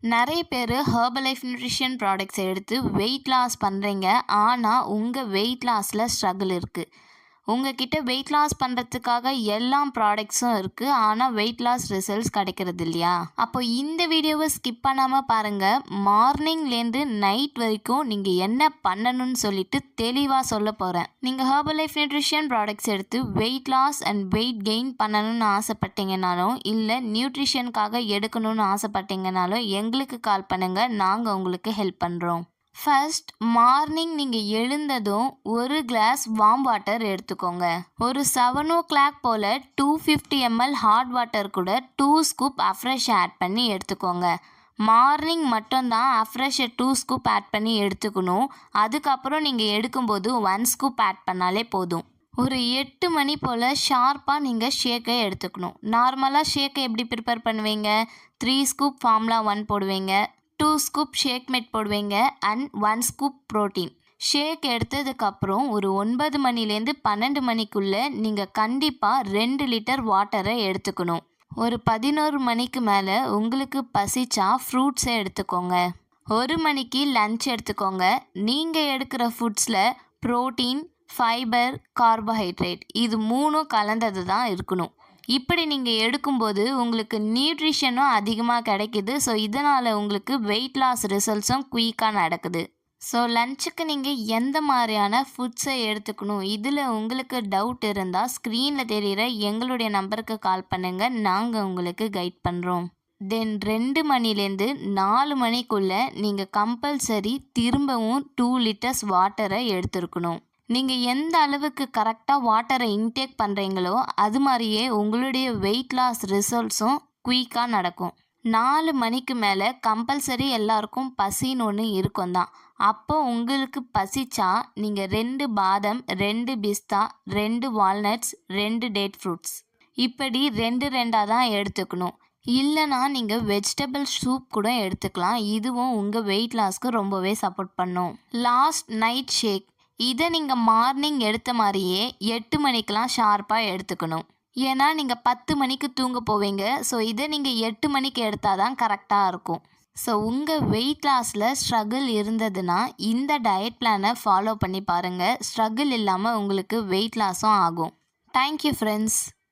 நிறைய பேர் Herbalife nutrition products எடுத்து வெயிட் லாஸ் பண்ணுறீங்க. ஆனால் உங்கள் வெயிட் லாஸில் ஸ்ட்ரகிள் இருக்குது. உங்ககிட்ட வெயிட் லாஸ் பண்ணுறதுக்காக எல்லா ப்ராடக்ட்ஸும் இருக்குது. ஆனால் வெயிட் லாஸ் ரிசல்ட்ஸ் கிடைக்கிறது இல்லையா? அப்போ இந்த வீடியோவை ஸ்கிப் பண்ணாமல் பாருங்கள். மார்னிங்லேருந்து நைட் வரைக்கும் நீங்கள் என்ன பண்ணணும்னு சொல்லிட்டு தெளிவாக சொல்ல போகிறேன். நீங்கள் ஹெர்பலைஃப் நியூட்ரிஷன் ப்ராடக்ட்ஸ் எடுத்து weight loss and weight gain பண்ணணும்னு ஆசைப்பட்டீங்கனாலும் இல்லை நியூட்ரிஷனுக்காக எடுக்கணும்னு ஆசைப்பட்டீங்கனாலும் எங்களுக்கு கால் பண்ணுங்கள். நாங்கள் உங்களுக்கு ஹெல்ப் பண்ணுறோம். ஃபர்ஸ்ட் மார்னிங் நீங்கள் எழுந்ததும் ஒரு கிளாஸ் வார்ம் வாட்டர் எடுத்துக்கோங்க. ஒரு 7 o'clock போல் 250 ml ஹாட் வாட்டர் கூட 2 ஸ்கூப் அஃப்ரெஷ் ஆட் பண்ணி எடுத்துக்கோங்க. மார்னிங் மட்டும்தான் அஃப்ரெஷை 2 ஸ்கூப் ஆட் பண்ணி எடுத்துக்கணும். அதுக்கப்புறம் நீங்கள் எடுக்கும்போது 1 ஸ்கூப் ஆட் பண்ணாலே போதும். ஒரு 8 மணி போல் ஷார்ப்பாக நீங்கள் ஷேக்கை எடுத்துக்கணும். நார்மலாக ஷேக்கை எப்படி ப்ரிப்பேர் பண்ணுவீங்க? 3 ஸ்கூப் ஃபார்முலா 1 போடுவீங்க, 2 ஸ்கூப் ஷேக் மேட் போடுவீங்க அண்ட் 1 ஸ்கூப் ப்ரோட்டீன். ஷேக் எடுத்ததுக்கப்புறம் ஒரு 9 மணிலேருந்து 12 மணிக்குள்ளே நீங்கள் கண்டிப்பாக 2 லிட்டர் வாட்டரை எடுத்துக்கணும். ஒரு 11 மணிக்கு மேலே உங்களுக்கு பசிச்சா ஃப்ரூட்ஸை எடுத்துக்கோங்க. 1 மணிக்கு லன்ச் எடுத்துக்கோங்க. நீங்கள் எடுக்கிற ஃபுட்ஸில் ப்ரோட்டீன், ஃபைபர், கார்போஹைட்ரேட் இது 3ம் கலந்தது தான் இருக்கணும். இப்படி நீங்கள் எடுக்கும்போது உங்களுக்கு நியூட்ரிஷனும் அதிகமாக கிடைக்குது. ஸோ இதனால் உங்களுக்கு வெயிட் லாஸ் ரிசல்ட்ஸும் குயிக்காக நடக்குது. ஸோ லஞ்சுக்கு நீங்கள் எந்த மாதிரியான ஃபுட்ஸை எடுத்துக்கணும், இதில் உங்களுக்கு டவுட் இருந்தால் ஸ்க்ரீனில் தெரிகிற எங்களுடைய நம்பருக்கு கால் பண்ணுங்கள். நாங்கள் உங்களுக்கு கைட் பண்ணுறோம். தென் 2 மணிலேருந்து 4 மணிக்குள்ளே நீங்கள் கம்பல்சரி திரும்பவும் 2 லிட்டர்ஸ் வாட்டரை எடுத்துருக்கணும். நீங்கள் எந்த அளவுக்கு கரெக்டாக வாட்டரை இன்டேக் பண்ணுறீங்களோ அது மாதிரியே உங்களுடைய வெயிட் லாஸ் ரிசல்ட்ஸும் குயிக்காக நடக்கும். 4 மணிக்கு மேலே கம்பல்சரி எல்லாருக்கும் பசின்னு ஒன்று இருக்கும் தான். அப்போ உங்களுக்கு பசிச்சா நீங்கள் 2 பாதாம், 2 பிஸ்தா, 2 வால்நட்ஸ், 2 டேட் ஃப்ரூட்ஸ் இப்படி 2 தான் எடுத்துக்கணும். இல்லைனா நீங்கள் வெஜிடபிள் சூப் கூட எடுத்துக்கலாம். இதுவும் உங்கள் வெயிட் லாஸ்க்கு ரொம்பவே சப்போர்ட் பண்ணும். லாஸ்ட் நைட் ஷேக் இதை நீங்கள் மார்னிங் எடுத்த மாதிரியே 8 மணிக்கெலாம் ஷார்ப்பாக எடுத்துக்கணும். ஏன்னா நீங்கள் 10 மணிக்கு தூங்க போவீங்க. ஸோ இதை நீங்கள் 8 மணிக்கு எடுத்தால் தான் கரெக்டாக இருக்கும். ஸோ உங்கள் வெயிட் லாஸில் ஸ்ட்ரகிள் இருந்ததுன்னா இந்த டயட் பிளானை ஃபாலோ பண்ணி பாருங்கள். ஸ்ட்ரகிள் இல்லாமல் உங்களுக்கு வெயிட் லாஸும் ஆகும். Thank you friends.